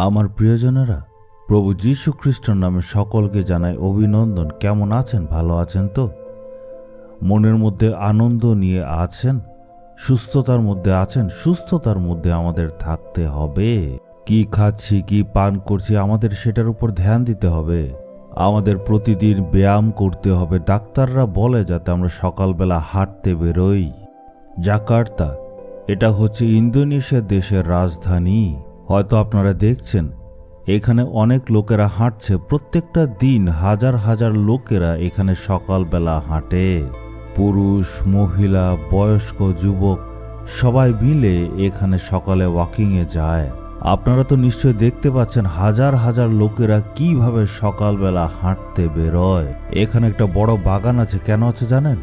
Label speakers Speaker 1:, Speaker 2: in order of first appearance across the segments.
Speaker 1: আমার প্রিয়জনেরা, প্রভু যীশু খ্রিস্টের নামে সকলকে জানাই অভিনন্দন। কেমন আছেন? ভালো আছেন তো? মনের মধ্যে আনন্দ নিয়ে আছেন? সুস্থতার মধ্যে আছেন? সুস্থতার মধ্যে আমাদের থাকতে হবে। কি খাচ্ছি, কি পান করছি, আমাদের সেটার উপর ধ্যান দিতে হবে। আমাদের প্রতিদিন ব্যায়াম করতে হবে। ডাক্তাররা বলে যাতে আমরা সকালবেলা হাঁটতে বেরোই। জাকার্তা, এটা হচ্ছে ইন্দোনেশিয়া দেশের রাজধানী। হয়তো আপনারা দেখছেন এখানে অনেক লোকেরা হাঁটছে। প্রত্যেকটা দিন হাজার হাজার লোকেরা এখানে সকালবেলা হাঁটে। পুরুষ, মহিলা, বয়স্ক, যুবক সবাই মিলে এখানে সকালে ওয়াকিংয়ে যায়। আপনারা তো নিশ্চয়ই দেখতে পাচ্ছেন হাজার হাজার লোকেরা কিভাবে সকালবেলা হাঁটতে বেরোয়। এখানে একটা বড় বাগান আছে। কেন আছে জানেন?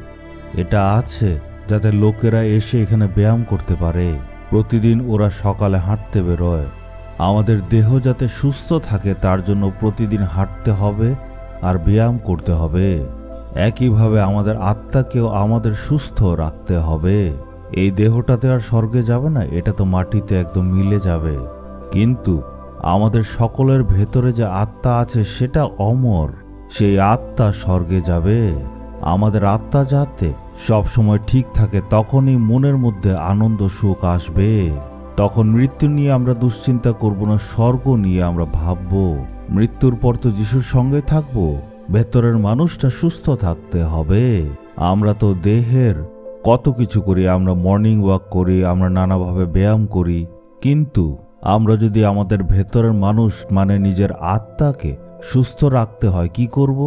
Speaker 1: এটা আছে যাতে লোকেরা এসে এখানে ব্যায়াম করতে পারে। প্রতিদিন ওরা সকালে হাঁটতে বেরোয়। আমাদের দেহ যাতে সুস্থ থাকে তার জন্য প্রতিদিন হাঁটতে হবে আর ব্যায়াম করতে হবে। একইভাবে আমাদের আত্মাকেও আমাদের সুস্থ রাখতে হবে। এই দেহটাতে আর স্বর্গে যাবে না, এটা তো মাটিতে একদম মিলে যাবে। কিন্তু আমাদের সকলের ভেতরে যে আত্মা আছে সেটা অমর। সেই আত্মা স্বর্গে যাবে। আমাদের আত্মা যাতে সব সময় ঠিক থাকে, তখনই মনের মধ্যে আনন্দ সুখ আসবে। তখন মৃত্যু নিয়ে আমরা দুশ্চিন্তা করব না, স্বর্গ নিয়ে আমরা ভাবব। মৃত্যুর পর তো যিশুর সঙ্গে থাকব। ভেতরের মানুষটা সুস্থ থাকতে হবে। আমরা তো দেহের কত কিছু করি, আমরা মর্নিং ওয়াক করি, আমরা নানাভাবে ব্যায়াম করি, কিন্তু আমরা যদি আমাদের ভেতরের মানুষ মানে নিজের আত্মাকে সুস্থ রাখতে হয় কি করব?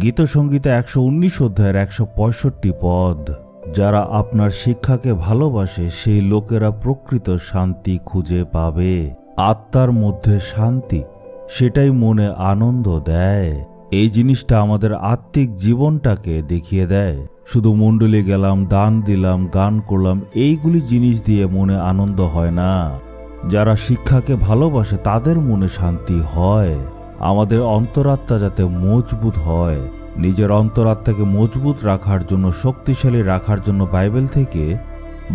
Speaker 1: গীতসংগীতে 119 অধ্যায়ের 165 পদ, যারা আপনার শিক্ষাকে ভালোবাসে সেই লোকেরা প্রকৃত শান্তি খুঁজে পাবে। আত্মার মধ্যে শান্তি, সেটাই মনে আনন্দ দেয়। এই জিনিসটা আমাদের আত্মিক জীবনটাকে দেখিয়ে দেয়। শুধু মণ্ডলে গেলাম, দান দিলাম, গান করলাম, এইগুলি জিনিস দিয়ে মনে আনন্দ হয় না। যারা শিক্ষাকে ভালোবাসে তাদের মনে শান্তি হয়। আমাদের অন্তরাত্মা যাতে মজবুত হয়, নিজের অন্তরাত্মাকে মজবুত রাখার জন্য, শক্তিশালী রাখার জন্য বাইবেল থেকে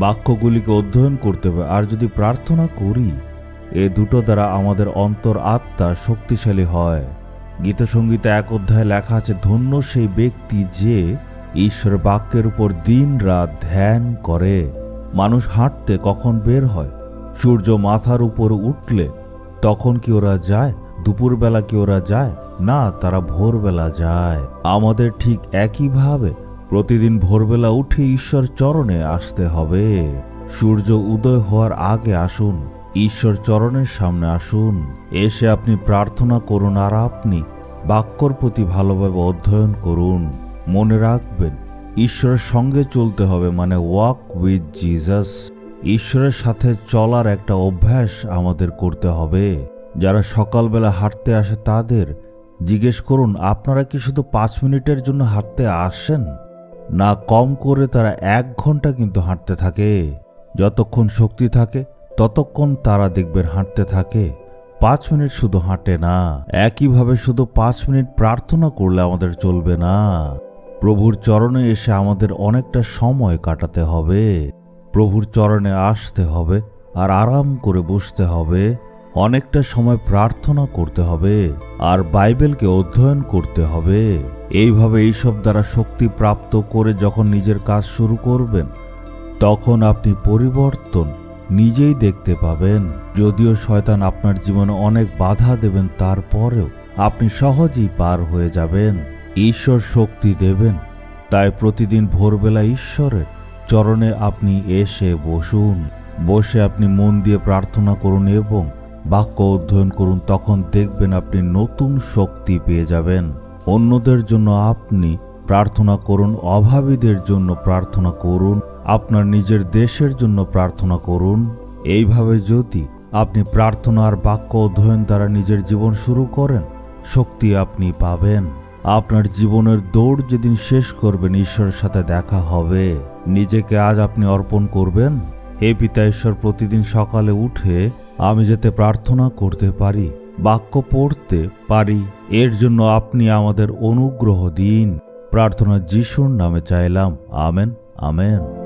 Speaker 1: বাক্যগুলিকে অধ্যয়ন করতে হবে। আর যদি প্রার্থনা করি, এ দুটো দ্বারা আমাদের অন্তর আত্মা শক্তিশালী হয়। গীতসংগীতে 1 অধ্যায়ে লেখা আছে, ধন্য সেই ব্যক্তি যে ঈশ্বরের বাক্যের উপর দিন রাত ধ্যান করে। মানুষ হাঁটতে কখন বের হয়? সূর্য মাথার উপর উঠলে তখন কি ওরা যায়? দুপুরবেলা কি ওরা যায়? না, তারা ভোরবেলা যায়। আমাদের ঠিক একইভাবে প্রতিদিন ভোরবেলা উঠে ঈশ্বর চরণে আসতে হবে। সূর্য উদয় হওয়ার আগে আসুন, ঈশ্বর চরণের সামনে আসুন। এসে আপনি প্রার্থনা করুন আর আপনি বাক্যর প্রতি ভালোভাবে অধ্যয়ন করুন। মনে রাখবেন, ঈশ্বরের সঙ্গে চলতে হবে, মানে ওয়াক উইথ জিসাস। ঈশ্বরের সাথে চলার একটা অভ্যাস আমাদের করতে হবে। যারা সকালবেলা হাঁটতে আসে তাদের জিজ্ঞেস করুন, আপনারা কি শুধু 5 মিনিটের জন্য হাঁটতে আসেন? না, কম করে তারা 1 ঘন্টা কিন্তু হাঁটতে থাকে। যতক্ষণ শক্তি থাকে ততক্ষণ তারা দেখবেন হাঁটতে থাকে। 5 মিনিট শুধু হাঁটে না। একইভাবে শুধু 5 মিনিট প্রার্থনা করলে আমাদের চলবে না। প্রভুর চরণে এসে আমাদের অনেকটা সময় কাটাতে হবে। প্রভুর চরণে আসতে হবে আর আরাম করে বসতে হবে। অনেকটা সময় প্রার্থনা করতে হবে আর বাইবেলকে অধ্যয়ন করতে হবে। এইভাবে এইসব দ্বারা শক্তি প্রাপ্ত করে যখন নিজের কাজ শুরু করবেন, তখন আপনি পরিবর্তন নিজেই দেখতে পাবেন। যদিও শয়তান আপনার জীবনে অনেক বাধা দেবেন, তারপরেও আপনি সহজেই পার হয়ে যাবেন। ঈশ্বর শক্তি দেবেন। তাই প্রতিদিন ভোরবেলা ঈশ্বরের চরণে আপনি এসে বসুন। বসে আপনি মন দিয়ে প্রার্থনা করুন এবং বাক্য অধ্যয়ন করুন। তখন দেখবেন আপনি নতুন শক্তি পেয়ে যাবেন। অন্যদের জন্য আপনি প্রার্থনা করুন, অভাবীদের জন্য প্রার্থনা করুন, আপনার নিজের দেশের জন্য প্রার্থনা করুন। এইভাবে যদি আপনি প্রার্থনা আর বাক্য অধ্যয়ন দ্বারা নিজের জীবন শুরু করেন, শক্তি আপনি পাবেন। আপনার জীবনের দৌড় যেদিন শেষ করবেন, ঈশ্বরের সাথে দেখা হবে। নিজেকে আজ আপনি অর্পণ করবেন। হে পিতা ঈশ্বর, প্রতিদিন সকালে উঠে আমি যাতে প্রার্থনা করতে পারি, বাক্য পড়তে পারি, এর জন্য আপনি আমাদের অনুগ্রহ দিন। প্রার্থনা যিশুর নামে চাইলাম, আমেন, আমেন।